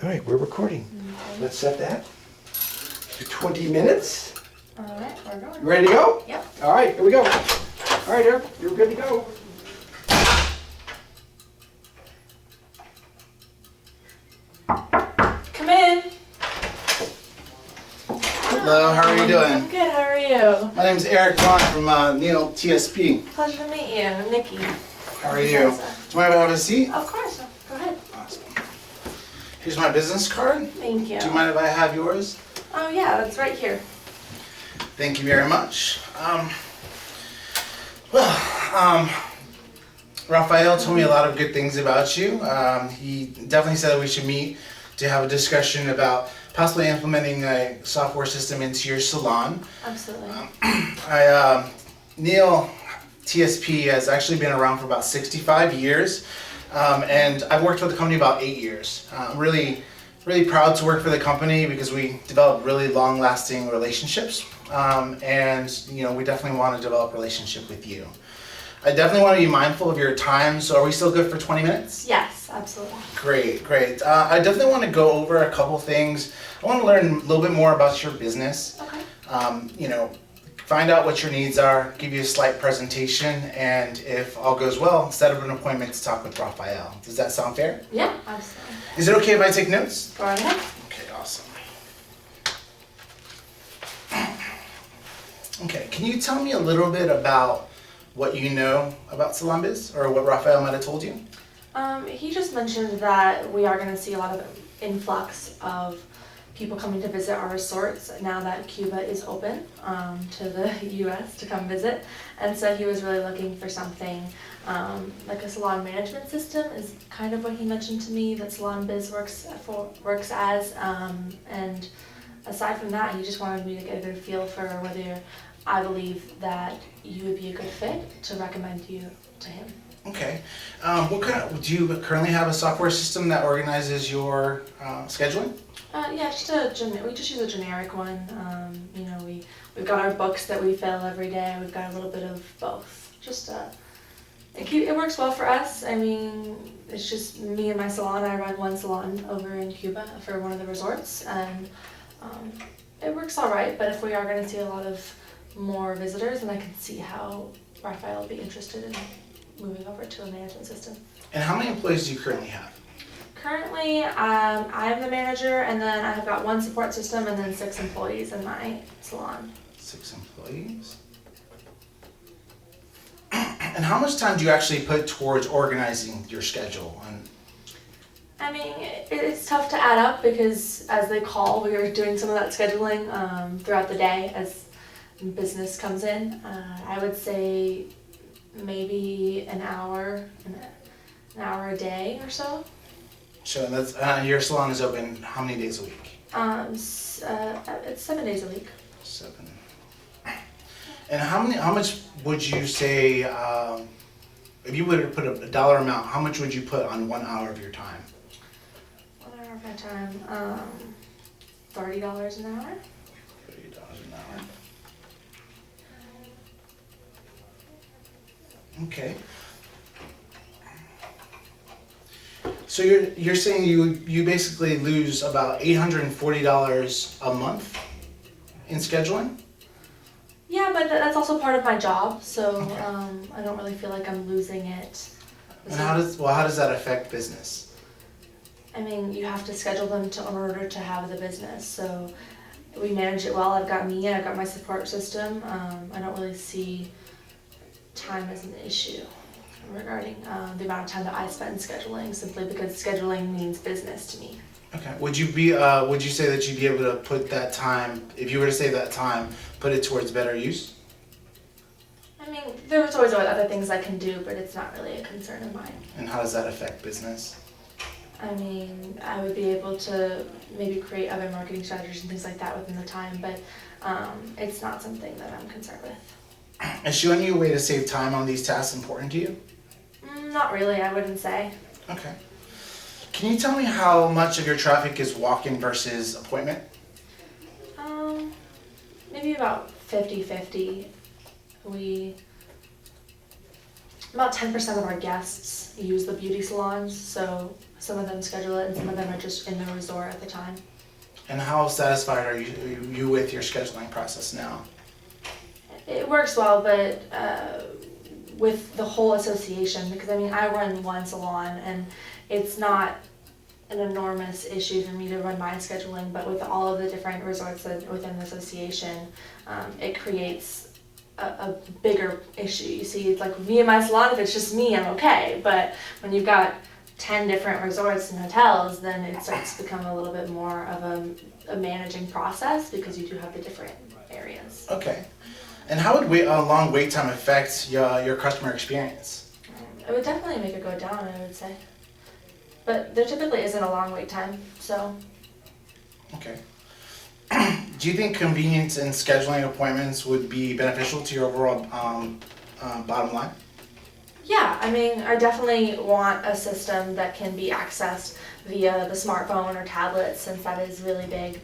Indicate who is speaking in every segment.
Speaker 1: All right, we're recording.
Speaker 2: Okay.
Speaker 1: Let's set that to 20 minutes.
Speaker 2: All right, we're going.
Speaker 1: You ready to go?
Speaker 2: Yep.
Speaker 1: All right, here we go. All right, Eric, you're good to go.
Speaker 2: Come in.
Speaker 3: Hello, how are you doing?
Speaker 2: I'm good. How are you?
Speaker 3: My name's Eric Vaughn from Neil TSP.
Speaker 2: Pleasure to meet you. I'm Nikki.
Speaker 3: How are you? Do you mind if I have a seat?
Speaker 2: Of course. Go ahead.
Speaker 3: Awesome. Here's my business card.
Speaker 2: Thank you.
Speaker 3: Do you mind if I have yours?
Speaker 2: Oh yeah, that's right here.
Speaker 3: Thank you very much. Raphael told me a lot of good things about you. He definitely said that we should meet to have a discussion about possibly implementing a software system into your salon.
Speaker 2: Absolutely.
Speaker 3: Neil TSP has actually been around for about 65 years, and I've worked with the company about 8 years. I'm really proud to work for the company because we develop really long-lasting relationships, and we definitely want to develop a relationship with you. I definitely want to be mindful of your time, so are we still good for 20 minutes?
Speaker 2: Yes, absolutely.
Speaker 3: Great. I definitely want to go over a couple things. I want to learn a little bit more about your business.
Speaker 2: Okay.
Speaker 3: Find out what your needs are, give you a slight presentation, and if all goes well, set up an appointment to talk with Raphael. Does that sound fair?
Speaker 2: Yeah, absolutely.
Speaker 3: Is it okay if I take notes?
Speaker 2: Go right ahead.
Speaker 3: Okay, awesome. Okay, can you tell me a little bit about what you know about Salon Biz, or what Raphael might have told you?
Speaker 2: He just mentioned that we are going to see a lot of influx of people coming to visit our resorts now that Cuba is open to the U.S. to come visit, and so he was really looking for something like a salon management system is kind of what he mentioned to me that Salon Biz works as, and aside from that, he just wanted me to get a good feel for whether I believe that you would be a good fit to recommend you to him.
Speaker 3: Okay. Do you currently have a software system that organizes your scheduling?
Speaker 2: Yeah, we just use a generic one. We've got our books that we fill every day. We've got a little bit of both. It works well for us. I mean, it's just me and my salon. I run one salon over in Cuba for one of the resorts, and it works all right. But if we are going to see a lot of more visitors, then I can see how Raphael will be interested in moving over to a management system.
Speaker 3: And how many employees do you currently have?
Speaker 2: Currently, I'm the manager, and then I've got one support system and then 6 employees in my salon.
Speaker 3: 6 employees. And how much time do you actually put towards organizing your schedule?
Speaker 2: I mean, it's tough to add up because as they call, we are doing some of that scheduling throughout the day as business comes in. I would say maybe an hour a day or so.
Speaker 3: So that's your salon is open how many days a week?
Speaker 2: It's 7 days a week.
Speaker 3: 7. And how much would you say, if you were to put a dollar amount, how much would you put on 1 hour of your time?
Speaker 2: 1 hour of my time, $30 an hour.
Speaker 3: $30 an hour. Okay. So you're saying you basically lose about $840 a month in scheduling?
Speaker 2: Yeah, but that's also part of my job, so
Speaker 3: Okay.
Speaker 2: I don't really feel like I'm losing it.
Speaker 3: And how does that affect business?
Speaker 2: I mean, you have to schedule them in order to have the business, so we manage it well. I've got me, I've got my support system. I don't really see time as an issue regarding the amount of time that I spend scheduling, simply because scheduling means business to me.
Speaker 3: Okay. Would you say that you'd be able to put that time, if you were to save that time, put it towards better use?
Speaker 2: I mean, there's always other things I can do, but it's not really a concern of mine.
Speaker 3: And how does that affect business?
Speaker 2: I mean, I would be able to maybe create other marketing strategies and things like that within the time, but it's not something that I'm concerned with.
Speaker 3: Is showing you a way to save time on these tasks important to you?
Speaker 2: Not really, I wouldn't say.
Speaker 3: Okay. Can you tell me how much of your traffic is walk-in versus appointment?
Speaker 2: Maybe about 50-50. About 10% of our guests use the beauty salons, so some of them schedule it, and some of them are just in the resort at the time.
Speaker 3: And how satisfied are you with your scheduling process now?
Speaker 2: It works well, but with the whole association, because I mean, I run one salon, and it's not an enormous issue for me to run my scheduling, but with all of the different resorts within the association, it creates a bigger issue. You see, it's like me and my salon, if it's just me, I'm okay, but when you've got 10 different resorts and hotels, then it starts to become a little bit more of a managing process, because you do have the different areas.
Speaker 3: Okay. And how would a long wait time affect your customer experience?
Speaker 2: It would definitely make it go down, I would say. But there typically isn't a long wait time, so.
Speaker 3: Okay. Do you think convenience in scheduling appointments would be beneficial to your overall bottom line?
Speaker 2: Yeah, I mean, I definitely want a system that can be accessed via the smartphone or tablet, since that is really big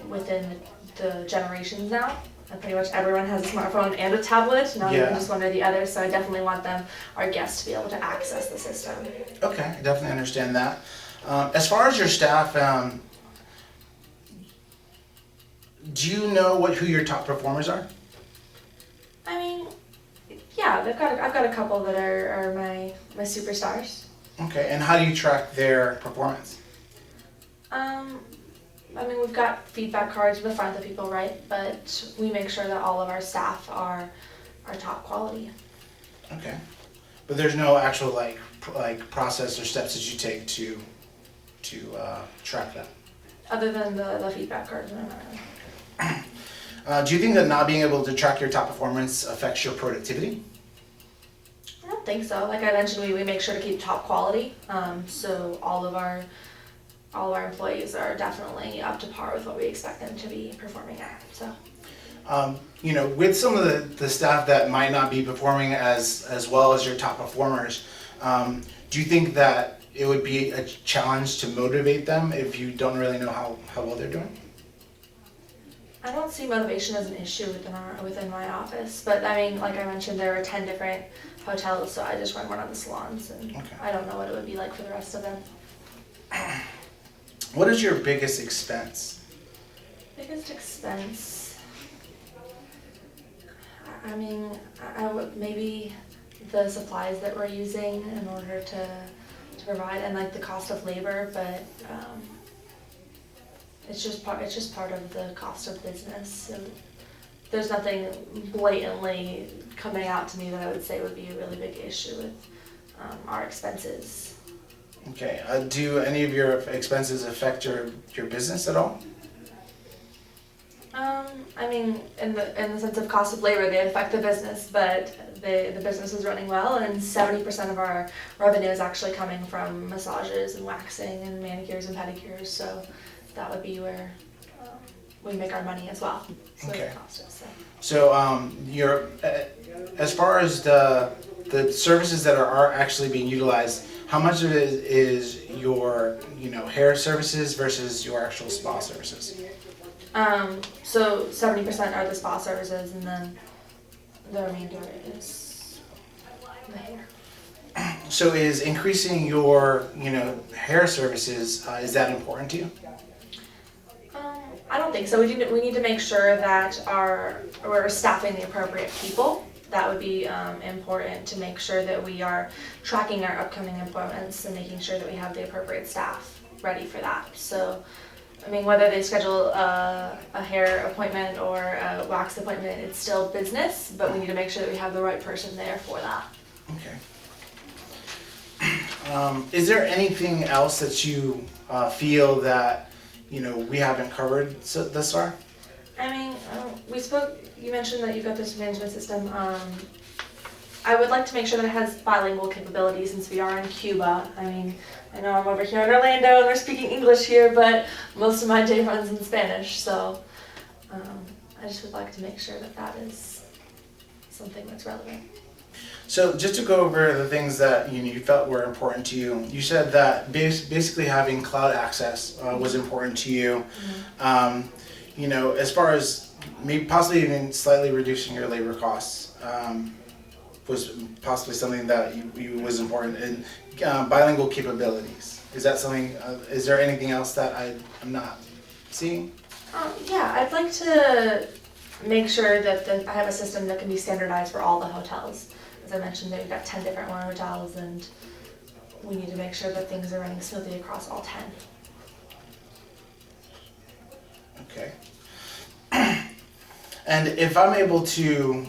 Speaker 2: within the generations now. And pretty much everyone has a smartphone and a tablet, not even just one or the other, so I definitely want our guests to be able to access the system.
Speaker 3: Okay, I definitely understand that. As far as your staff, do you know who your top performers are?
Speaker 2: I mean, yeah, I've got a couple that are my superstars.
Speaker 3: Okay, and how do you track their performance?
Speaker 2: I mean, we've got feedback cards with the front that people write, but we make sure that all of our staff are top quality.
Speaker 3: Okay, but there's no actual like process or steps that you take to track that.
Speaker 2: Other than the feedback cards.
Speaker 3: Do you think that not being able to track your top performance affects your productivity?
Speaker 2: I don't think so. Like I mentioned, we make sure to keep top quality. So all of our employees are definitely up to par with what we expect them to be performing at. So.
Speaker 3: With some of the staff that might not be performing as well as your top performers, do you think that it would be a challenge to motivate them if you don't really know how well they're doing?
Speaker 2: I don't see motivation as an issue within my office, but I mean, like I mentioned, there are 10 different hotels, so I just run one of the salons, and okay. I don't know what it would be like for the rest of them.
Speaker 3: What is your biggest expense?
Speaker 2: Biggest expense? I mean, I would maybe the supplies that we're using in order to provide, and like the cost of labor, but it's just part of the cost of business. So there's nothing blatantly coming out to me that I would say would be a really big issue with our expenses.
Speaker 3: Okay. Do any of your expenses affect your business at all?
Speaker 2: I mean, in the sense of cost of labor, they affect the business, but the business is running well, and 70% of our revenue is actually coming from massages and waxing and manicures and pedicures. So that would be where we make our money as well. So
Speaker 3: okay.
Speaker 2: The cost is,
Speaker 3: So your as far as the services that are actually being utilized, how much of it is your hair services versus your actual spa services?
Speaker 2: So 70% are the spa services, and then the remainder is the hair.
Speaker 3: So is increasing your hair services is that important to you?
Speaker 2: I don't think so. We need to make sure that we're staffing the appropriate people. That would be important to make sure that we are tracking our upcoming appointments and making sure that we have the appropriate staff ready for that. So, I mean, whether they schedule a hair appointment or a wax appointment, it's still business, but we need to make sure that we have the right person there for that.
Speaker 3: Okay. Is there anything else that you feel that we haven't covered thus far?
Speaker 2: I mean, you mentioned that you've got this management system. I would like to make sure that it has bilingual capabilities, since we are in Cuba. I mean, I know I'm over here in Orlando and they're speaking English here, but most of my day runs in Spanish, so I just would like to make sure that is something that's relevant.
Speaker 3: So just to go over the things that you felt were important to you, you said that basically having cloud access was important to you. Mm-hmm. As far as maybe possibly even slightly reducing your labor costs was possibly something that you was important, and bilingual capabilities. Is that something? Is there anything else that I'm not seeing?
Speaker 2: Yeah, I'd like to make sure that I have a system that can be standardized for all the hotels. As I mentioned, we've got 10 different hotels, and we need to make sure that things are running smoothly across all 10.
Speaker 3: Okay. And if I'm able to,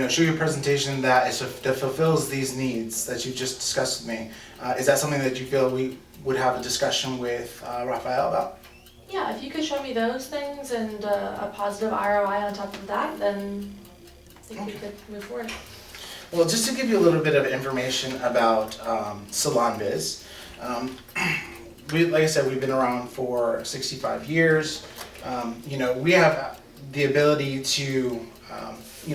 Speaker 3: show you a presentation that fulfills these needs that you just discussed with me, is that something that you feel we would have a discussion with Raphael about?
Speaker 2: Yeah, if you could show me those things and a positive ROI on top of that, then I think we could move forward.
Speaker 3: Well, just to give you a little bit of information about Salon Biz, like I said, we've been around for 65 years. We have the ability to,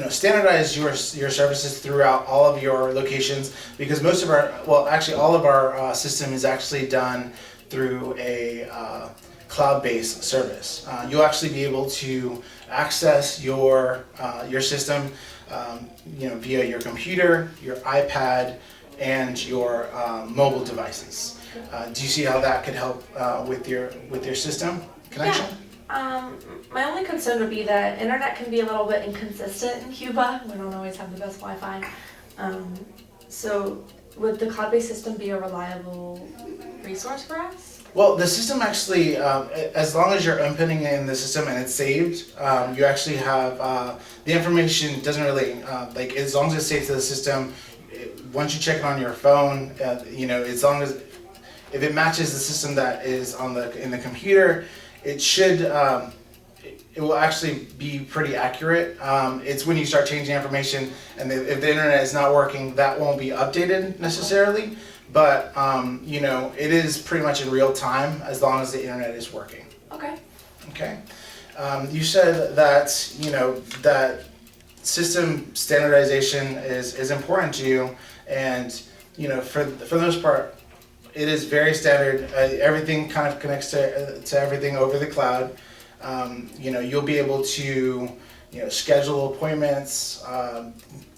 Speaker 3: standardize your services throughout all of your locations, because most of all of our system is actually done through a cloud-based service. You'll actually be able to access your system, via your computer, your iPad, and your mobile devices. Do you see how that could help with your system connection?
Speaker 2: Yeah. My only concern would be that internet can be a little bit inconsistent in Cuba. We don't always have the best Wi-Fi. So would the cloud-based system be a reliable resource for us?
Speaker 3: Well, the system actually, as long as you're inputting in the system and it's saved, you actually have, the information doesn't really, as long as it's saved to the system, once you check it on your phone, as long as, if it matches the system that is in the computer, it should, it will actually be pretty accurate. It's when you start changing information, and if the internet is not working, that won't be updated necessarily. But it is pretty much in real time as long as the internet is working.
Speaker 2: Okay.
Speaker 3: Okay. You said that that system standardization is important to you, and for the most part, it is very standard. Everything kind of connects to everything over the cloud. You'll be able to schedule appointments.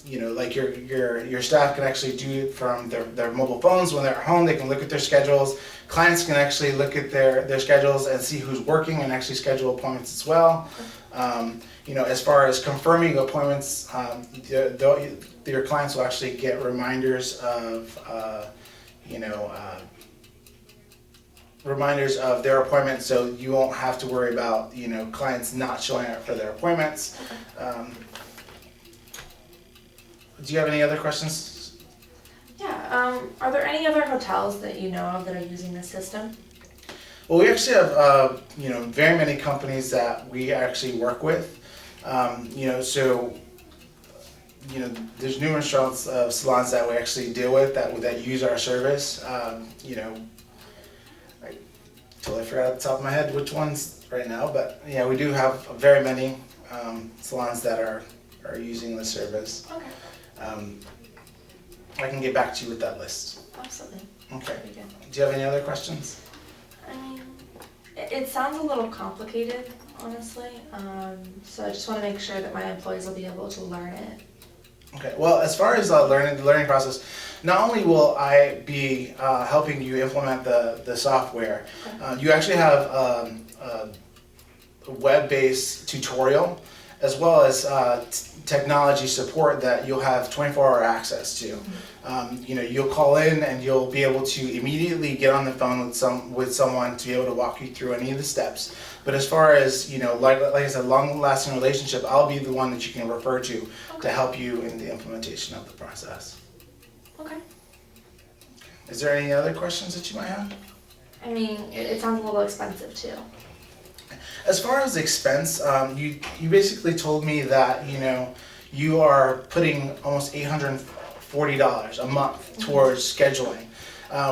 Speaker 3: Like your staff can actually do it from their mobile phones when they're at home. They can look at their schedules. Clients can actually look at their schedules and see who's working and actually schedule appointments as well. As far as confirming appointments, your clients will actually get reminders of reminders of their appointments, so you won't have to worry about clients not showing up for their appointments. Do you have any other questions?
Speaker 2: Yeah. Are there any other hotels that you know of that are using this system?
Speaker 3: Well, we actually have very many companies that we actually work with. There's numerous salons that we actually deal with that use our service. I totally forgot off the top of my head which ones right now, but yeah, we do have very many salons that are using the service.
Speaker 2: Okay.
Speaker 3: I can get back to you with that list.
Speaker 2: Absolutely.
Speaker 3: Okay.
Speaker 2: Very good.
Speaker 3: Do you have any other questions?
Speaker 2: I mean, it sounds a little complicated, honestly. So I just want to make sure that my employees will be able to learn it.
Speaker 3: Okay. Well, as far as the learning process, not only will I be helping you implement the software,
Speaker 2: Okay.
Speaker 3: You actually have a web-based tutorial, as well as technology support that you'll have 24-hour access to. You'll call in and you'll be able to immediately get on the phone with someone to be able to walk you through any of the steps. But as far as like I said, long-lasting relationship, I'll be the one that you can refer to help you in the implementation of the process.
Speaker 2: Okay.
Speaker 3: Is there any other questions that you might have?
Speaker 2: I mean, it sounds a little expensive too.
Speaker 3: As far as expense, you basically told me that you are putting almost $840 a month towards scheduling.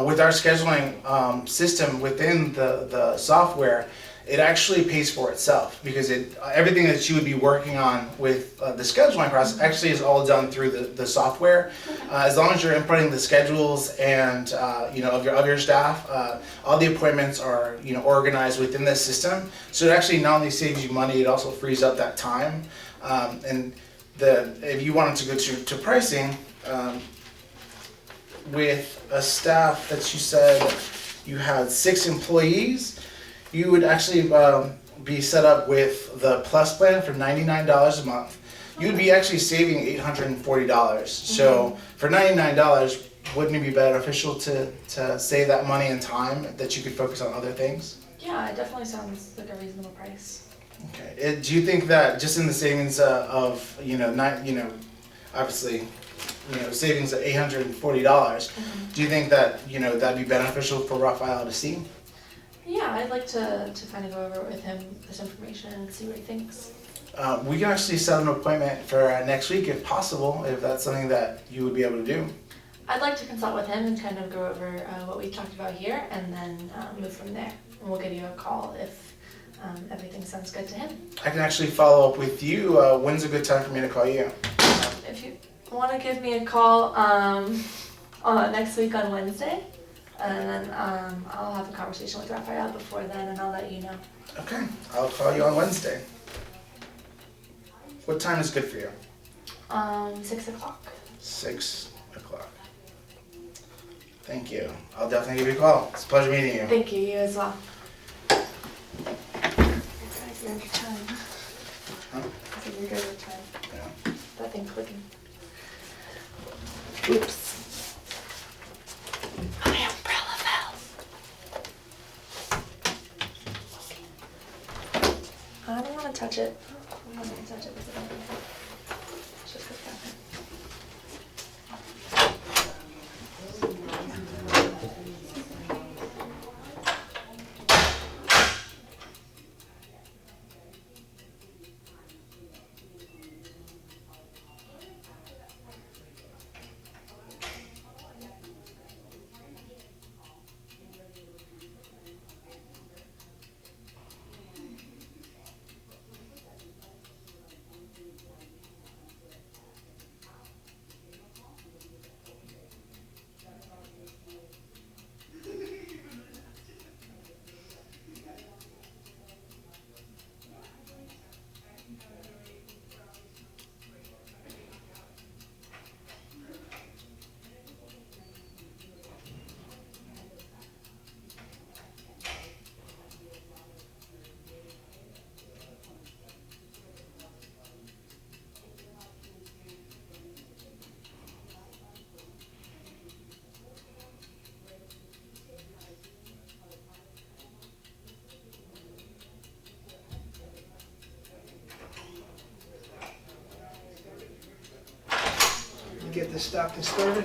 Speaker 3: With our scheduling system within the software, it actually pays for itself, because everything that you would be working on with the scheduling process actually is all done through the software. As long as you're inputting the schedules and of your staff, all the appointments are organized within this system. So it actually not only saves you money, it also frees up that time. And if you wanted to go to pricing, with a staff that you said you had 6 employees, you would actually be set up with the Plus plan for $99 a month. You'd be actually saving $840. So for $99, wouldn't it be beneficial to save that money and time that you could focus on other things?
Speaker 2: Yeah, it definitely sounds like a reasonable price.
Speaker 3: Okay. Do you think that just in the savings of obviously savings of $840, do you think that that'd be beneficial for Raphael to see?
Speaker 2: Yeah, I'd like to kind of go over with him this information and see what he thinks.
Speaker 3: We can actually set an appointment for next week if possible, if that's something that you would be able to do.
Speaker 2: I'd like to consult with him and kind of go over what we talked about here and then move from there. And we'll give you a call if everything sounds good to him.
Speaker 3: I can actually follow up with you. When's a good time for me to call you?
Speaker 2: If you want to give me a call next week on Wednesday, and then I'll have a conversation with Raphael before then and I'll let you know.
Speaker 3: Okay, I'll call you on Wednesday. What time is good for you?
Speaker 2: 6 o'clock.
Speaker 3: 6 o'clock. Thank you. I'll definitely give you a call. It's a pleasure meeting you.
Speaker 2: Thank you, you as well. You're good time.
Speaker 3: Huh?
Speaker 2: I think you're good with time.
Speaker 3: Yeah.
Speaker 2: That thing clicking.
Speaker 1: Oops.
Speaker 2: My umbrella fell. I don't want to touch it. I don't want to touch it with it. It's just like that.
Speaker 1: Get this stopped and started.